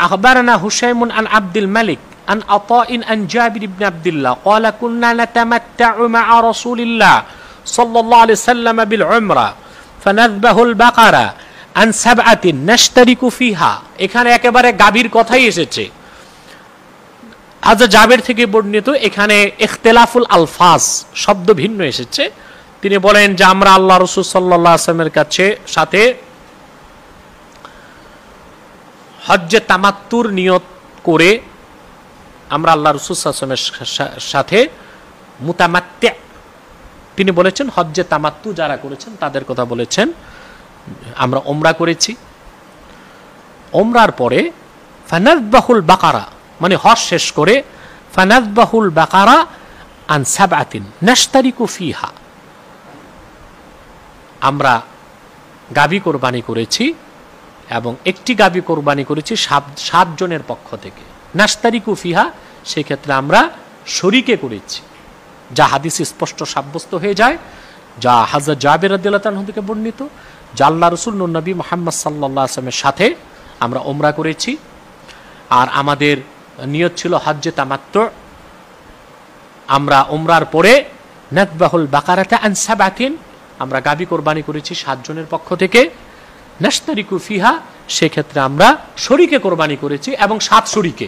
أخبرنا هشيم عن عبد الملك عن عطاء عن جابر بن عبد الله قال كنا نتمتع مع رسول الله صلى الله عليه وسلم بالعمرة فنذبح البقرة عن 7 نشترك فيها। এখানে একেবারে গাভীর কথাই এসেছে। হযরত জাবের থেকে বর্ণিত, এখানে ইখতিলাফুল আলফাজ, শব্দ ভিন্ন এসেছে। তিনি বলেন যে আমরা আল্লাহ রাসূল সাল্লাল্লাহু আলাইহি ওয়াসাল্লামের কাছে সাথে হজ্জে তামাত্তুর নিয়ত করে আমরা আল্লাহ রাসূল সাল্লাল্লাহু আলাইহি ওয়াসাল্লামের সাথে মুতামাত্তি, তিনি বলেছেন হজ্জে তামাত্তু যারা করেছেন তাদের কথা বলেছেন, আমরা উমরা করেছি। উমরার পরে ফানাযবাহুল বাকারা, মানে হজ শেষ করে ফানাযবাহুল বাকারা আন 7 নাশতারিকু ফিহা, আমরা গাভী কোরবানি করেছি এবং একটি গাভী কোরবানি করেছি 7 জনের পক্ষ থেকে। নাশতারিকু ফিহা, সেই ক্ষেত্রে আমরা শরীকে করেছি, যা হাদিস স্পষ্ট সাব্যস্ত হয়ে যায়, যা হযরত জাবের রাদিয়াল্লাহু আনহু থেকে বর্ণিত, যে আল্লাহ রাসূল নবী মুহাম্মদ সাল্লাল্লাহু আলাইহি ওয়াসাল্লামের সাথে আমরা উমরা করেছি আর আমাদের নিয়ত ছিল হজ্জে তামাত্তু। আমরা উমরার পরে নাযবাহুল বাকারাতা আন 7, আমরা গাভী কোরবানি করেছি 7 জনের পক্ষ থেকে। নাশতারিকু ফিহা, সেই ক্ষেত্রে আমরা শরীকে কোরবানি করেছি এবং 7 শরীকে,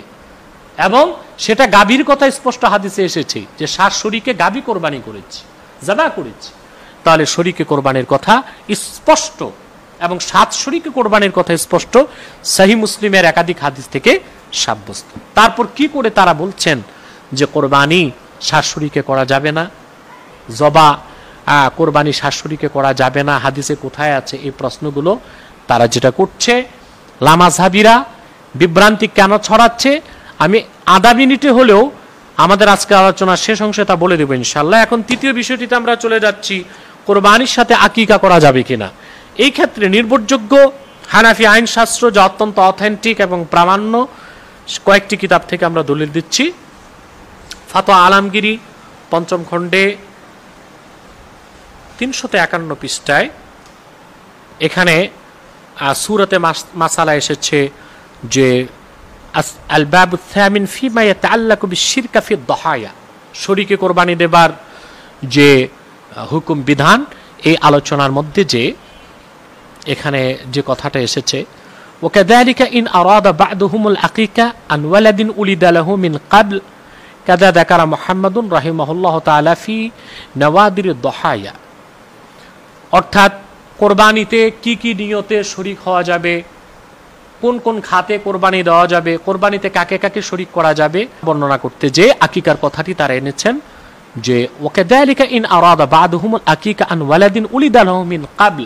এবং সেটা গাভীর কথা স্পষ্ট হাদিসে এসেছে যে 7 শরীকে গাভী কোরবানি করেছে, যাবা করেছে, তাহলে শরীকে কোরবানির কথা স্পষ্ট, এবং 7 শরীকে কোরবানির কথা স্পষ্ট সহিহ মুসলিমের একাধিক হাদিস থেকে সাব্যস্ত। তারপর কি করে তারা বলছেন যে কোরবানি 7 শরীকে করা যাবে না, জবা কোরবানি 7 শরীকে করা যাবে না, হাদিসে কোথায় আছে? এই প্রশ্নগুলো তারা যেটা করছে, লামাযহাবীরা বিভ্রান্তি কেন ছড়াচ্ছে, আমি আধা মিনিটে হলেও আমাদের আজকে আলোচনা শেষ অংশে তা বলে দেব ইনশাআল্লাহ। এখন তৃতীয় বিষয়টিতে আমরা চলে যাচ্ছি, কোরবানির সাথে আকিকা করা যাবে কিনা। এই ক্ষেত্রে নির্ভরযোগ্য হানাফি আইন শাস্ত্র যা অত্যন্ত অথেন্টিক এবং প্রামাণ্য কয়েকটি কিতাব থেকে আমরা দলিল দিচ্ছি। ফাতোয়া আলমগীরি 5ম খণ্ডে 351 পৃষ্ঠায় এখানে সূরাতে মাসালা এসেছে যে আল বাবু থামিন ফিমা ইয়াতাআল্লাকু বিশিরকা ফি দহায়া, শরীকে কোরবানি দেবার যে হুকুম বিধান, এই আলোচনার মধ্যে যে এখানে যে কথাটা এসেছে, ওয়াকাযালিকা ইন আরাদা বা'দুহুমুল আকিকা আন ওয়ালাদিন উলিদা লাহু মিন ক্বাবল কাযা যাকারা মুহাম্মাদুন রাহিমাহুল্লাহ তাআলা ফি নওয়াদির দহায়া। অর্থাৎ কোরবানিতে কি কি নিয়তে শরীক হওয়া যাবে, কোন কোন খাতে কোরবানি দেওয়া যাবে, কোরবানিতে কাকে কাকে শরীক করা যাবে বর্ণনা করতে যে আকিকার কথাটি তারা এনেছেন যে ওয়াকাযালিকা ইন আরাদা বা'দুহুমুল আকিকা আন ওয়ালাদিন উলিদা লাহু মিন ক্বাবল,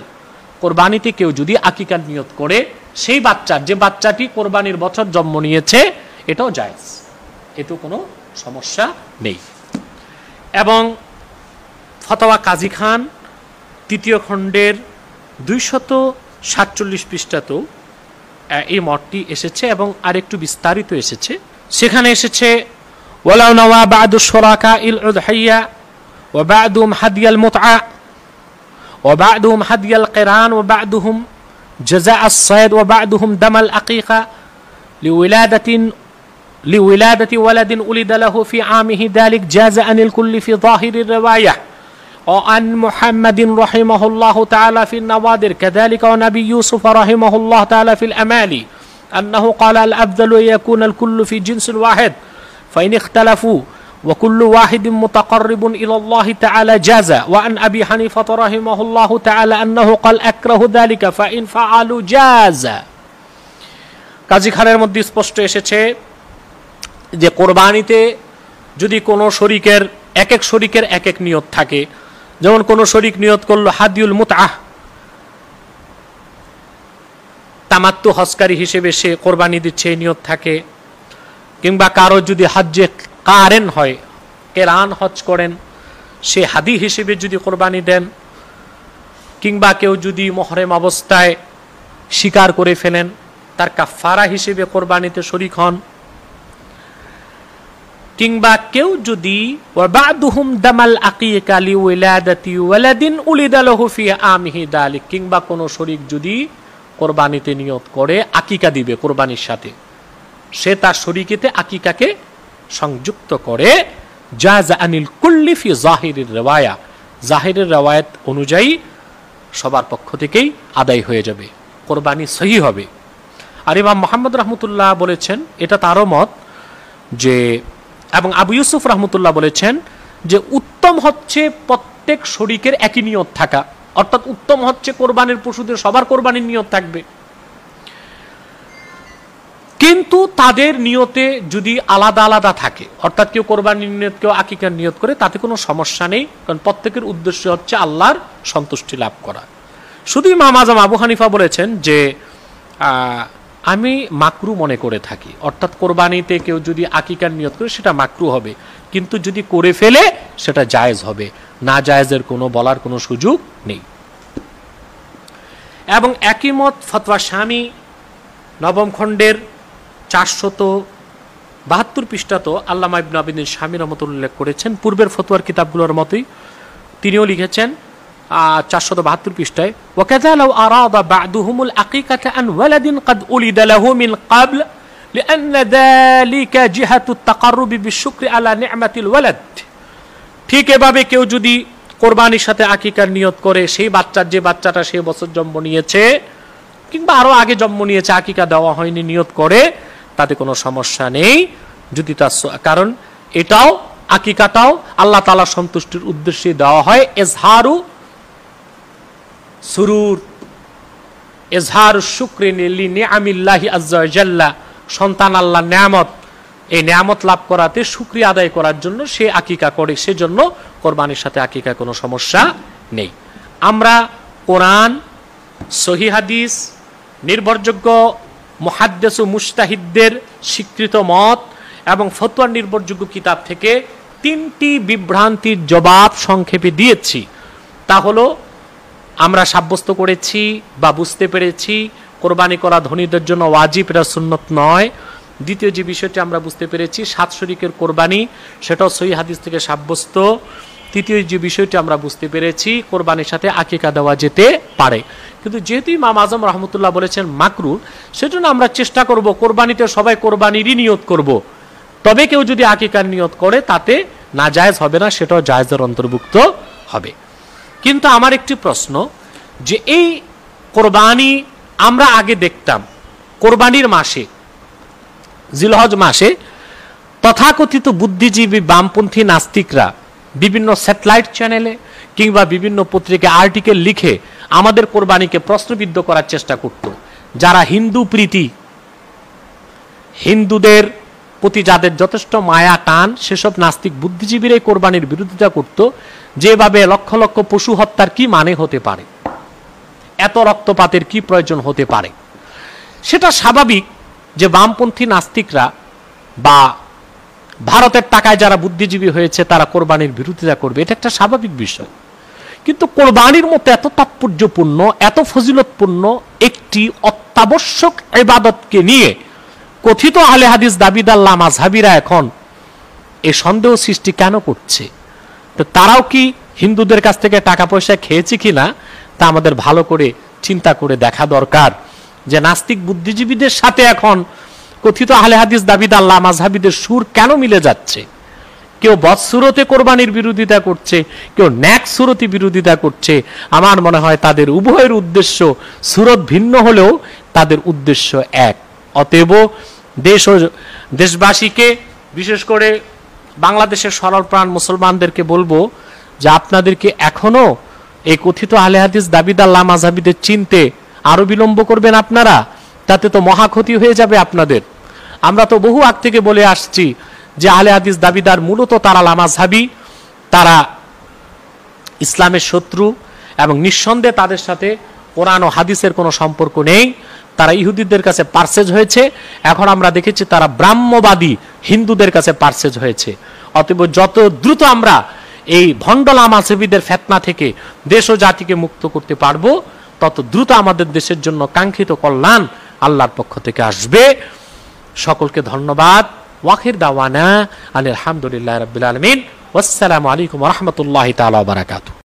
কোরবানিতে কেউ যদি আকিকার নিয়ত করে সেই বাচ্চার, যে বাচ্চাটি কোরবানির বছর জন্ম নিয়েছে, এটাও জায়েজ, এতেও কোনো সমস্যা নেই। এবং ফতোয়া কাজী খান 3য় খণ্ডের 247 পৃষ্ঠাতেও এই মতটি এসেছে এবং আরেকটু বিস্তারিত এসেছে। সেখানে এসেছে ওয়ালাউ নাওয়া বা'দু শুরাকা ইল উযহিয়া ওয়া বা'দুহুম হাদিয়াল মুতআ ওয়া বা'দুহুম হাদিয়াল কিরান ওয়া বা'দুহুম জাযাআ আস-সাyd ওয়া বা'দুহুম দামাল আকিকা লিউলাদাতি ওয়ালাদিন উলিদা লাহু ফি আমিহি যালিক জাযা আনিল কুল্লি ফি যাহিরির রিওয়ায়াহ وعن محمد رحمه الله تعالى في النوادر كذلك ونبي يوسف رحمه الله تعالى في الأمالي أنه قال الأفضل يكون الكل في جنس واحد فإن اختلفوا وكل واحد متقرب إلى الله تعالى جاز وعن أبي حنيفة رحمه الله تعالى أنه قال أكره ذلك فإن فعلوا جاز। কাজী খানের মধ্যে স্পষ্ট এসেছে যে কোরবানিতে যদি কোনো শরীকের এক এক শরীকের এক এক নিয়ত থাকে, যেমন কোন শরীক নিয়ত করলো হাদিউল মুতআহ, তামাত্তু হজকারী হিসেবে সে কোরবানি দিচ্ছে নিয়ত থাকে, কিংবা কারো যদি হজ্জে কারেন হয়, কেরান হজ করেন, সে হাদি হিসেবে যদি কোরবানি দেন, কিংবা কেউ যদি মুহরিম অবস্থায় শিকার করে ফেলেন, তার কাফারা হিসেবে কোরবানিতে শরীক হন, কিংবা কেউ যদি ওয়াবাদুহুম দামাল আকিকা লিউলাদাতি ওয়ালাদিন উলিদা লাহু ফি আমিহি যালিক, কিংবা কোন শরীক যদি কোরবানিতে নিয়ত করে আকিকা দিবে কোরবানির সাথে, সে তার শরীকেতে আকিকাকে সংযুক্ত করে জাযা আনিল কুল্লি ফি যাহিরির রিওয়ায়া, জাহিরের রিওয়ায়াত অনুযায়ী সবার পক্ষ থেকেই আদায় হয়ে যাবে, কোরবানি সহিহ হবে। আর ইমাম মুহাম্মদ রাহমাতুল্লাহ বলেছেন, এটা তারও মত যে, এবং আবু ইউসুফ রহমতুল্লাহ বলেছেন যে উত্তম হচ্ছে প্রত্যেক শরীকের একই নিয়ত থাকা, অর্থাৎ উত্তম হচ্ছে কোরবানির পশুদের সবার কোরবানির নিয়ত থাকবে, কিন্তু তাদের নিয়তে যদি আলাদা আলাদা থাকে, অর্থাৎ কেউ কোরবানির নিয়ত কেউ আকিকার নিয়ত করে, তাতে কোনো সমস্যা নেই, কারণ প্রত্যেকের উদ্দেশ্য হচ্ছে আল্লাহর সন্তুষ্টি লাভ করা। শুধু ইমাম আযম আবু হানিফা বলেছেন যে আমি মাকরু মনে করে থাকি, অর্থাৎ কোরবানিতে কেউ যদি আকিকার নিয়ত করে সেটা মাকরু হবে, কিন্তু যদি করে ফেলে সেটা জায়েজ হবে, না জায়েজের কোনো বলার কোনো সুযোগ নেই। এবং একই মত ফতোয়া শামী 9ম খণ্ডের 472 পৃষ্ঠাতেও আল্লামা ইবনে আবিদিন শামী রাহমাতুল্লাহ উল্লেখ করেছেন, পূর্বের ফতোয়ার কিতাবগুলোর মতোই তিনিও লিখেছেন 472 পৃষ্ঠায়, ওয়াকাযা লাউ আরাদা বা'দুহুমুল আকিকাতা আন ওয়ালাদিন ক্বাদ উলিদা লাহু মিন ক্বাবল লিআন্না যালিকা জিহাতুত তাকাররুবি বিশুকরি আলা নি'মাতিল ওয়ালাদ। ঠিক এভাবে কেউ যদি কোরবানির সাথে আকিকার নিয়ত করে, সেই বাচ্চার, যে বাচ্চাটা সে বছর জন্ম নিয়েছে কিংবা আরো আগে জন্ম নিয়েছে, আকিকা দেওয়া হয়নি, নিয়ত করে, তাতে কোনো সমস্যা নেই, যদি তার কারণ এটাও আকিকাটাও আল্লাহ তাআলা সন্তুষ্টির উদ্দেশ্যে দেওয়া হয়, এজহারু সুরুর, এজহারু শুকরি লিনিআমিল্লাহি আযজা ওয়া জাল্লা, সন্তান আল্লাহর নিয়ামত, এই নিয়ামত লাভ করাতে শুকরিয়া আদায় করার জন্য সে আকিকা করে, সেজন্য কোরবানির সাথে আকিকা কোনো সমস্যা নেই। আমরা কোরআন, সহিহ হাদিস, নির্ভরযোগ্য মুহাদ্দিস ও মুজতাহিদদের স্বীকৃত মত এবং ফতোয়ার নির্ভরযোগ্য কিতাব থেকে 3টি বিভ্রান্তির জবাব সংক্ষেপে দিয়েছি। তা হলো, আমরা সাব্যস্ত করেছি বা বুঝতে পেরেছি কোরবানি করা ধনীদের জন্য ওয়াজিব, এটা সুন্নত নয়। দ্বিতীয় যে বিষয়টি আমরা বুঝতে পেরেছি 7 শরিকের কোরবানি, সেটাও সহিহ হাদিস থেকে সাব্যস্ত। তৃতীয় যে বিষয়টি আমরা বুঝতে পেরেছি কোরবানির সাথে আকিকা দেওয়া যেতে পারে, কিন্তু যেহেতু ইমাম আজম রহমতুল্লাহ বলেছেন মাকরুহ, সেজন্য আমরা চেষ্টা করব কোরবানিতে সবাই কোরবানিরই নিয়ত করব। তবে কেউ যদি আকিকার নিয়ত করে তাতে নাজায়েজ হবে না, সেটাও জায়েজের অন্তর্ভুক্ত হবে। কিন্তু আমার একটি প্রশ্ন, যে এই কোরবানি আমরা আগে দেখতাম কোরবানির মাসে, জিলহজ মাসে তথাকথিত বুদ্ধিজীবী বামপন্থী নাস্তিকরা বিভিন্ন স্যাটেলাইট চ্যানেলে কিংবা বিভিন্ন পত্রিকায় আর্টিকেল লিখে আমাদের কোরবানিকে প্রশ্নবিদ্ধ করার চেষ্টা করত। যারা হিন্দু প্রীতি, হিন্দুদের প্রতি যাদের যথেষ্ট মায়া টান, সেসব নাস্তিক বুদ্ধিজীবীরাই কোরবানির বিরোধিতা করত। যেভাবে লক্ষ লক্ষ পশু হত্যার কি মানে হতে পারে, এত রক্তপাতের কি প্রয়োজন হতে পারে, সেটা স্বাভাবিক যে বামপন্থী নাস্তিকরা বা ভারতের টাকায় যারা বুদ্ধিজীবী হয়েছে তারা কোরবানির বিরোধিতা করবে, এটা একটা স্বাভাবিক বিষয়। কিন্তু কোরবানির মতো এত তাৎপর্যপূর্ণ, এত ফজিলতপূর্ণ একটি অত্যাবশ্যক ইবাদতকে নিয়ে কথিত আহলে হাদিস দাবিদার মাযহাবীরা এখন এই সন্দেহ সৃষ্টি কেন করছে? তো তারাও কি হিন্দুদের কাছ থেকে টাকা পয়সা খেয়েছে কিনা তা আমাদের ভালো করে চিন্তা করে দেখা দরকার। যে নাস্তিক বুদ্ধিজীবীদের সাথে এখন কথিত আহলে হাদিস দাবিদার মাযহাবীদের সুর কেন মিলে যাচ্ছে? কেউ বদসুরতে কোরবানির বিরোধিতা করছে, কেউ ন্যাক সুরতি বিরোধিতা করছে। আমার মনে হয় তাদের উভয়ের উদ্দেশ্য সুরত ভিন্ন হলেও তাদের উদ্দেশ্য এক। অতএব দেশ ও দেশবাসীকে, বিশেষ করে বাংলাদেশের সরলপ্রাণ মুসলমানদেরকে বলবো যে আপনাদেরকে এখনো এই কথিত আহলে হাদিস দাবিদার মাযহাবীদের চিনতে আরো বিলম্ব করবেন আপনারা, তাতে তো মহা ক্ষতি হয়ে যাবে আপনাদের। আমরা তো বহু আগ থেকে বলে আসছি যে আহলে হাদিস দাবিদার মূলত তারা লামাযহাবী, তারা ইসলামের শত্রু এবং নিঃসন্দেহে তাদের সাথে কোরআন ও হাদিসের কোনো সম্পর্ক নেই। তারা ইহুদিদের কাছে পার্সেজ হয়েছে, এখন আমরা দেখেছি তারা ব্রাহ্মবাদী হিন্দুদের কাছে পার্সেজ হয়েছে। অতএব যত দ্রুত আমরা এই ভণ্ড লামাযহাবীদের ফিতনা থেকে দেশ ও জাতিকে মুক্ত করতে পারবো, তত দ্রুত আমাদের দেশের জন্য কাঙ্ক্ষিত কল্যাণ আল্লাহর পক্ষ থেকে আসবে। সকলকে ধন্যবাদ। ওয়াখির দাওয়ানা আলহামদুলিল্লাহি রাব্বিল আলামিন। ওয়াসসালামু আলাইকুম ওয়া রাহমাতুল্লাহি তাআলা ওয়া বারাকাতুহু।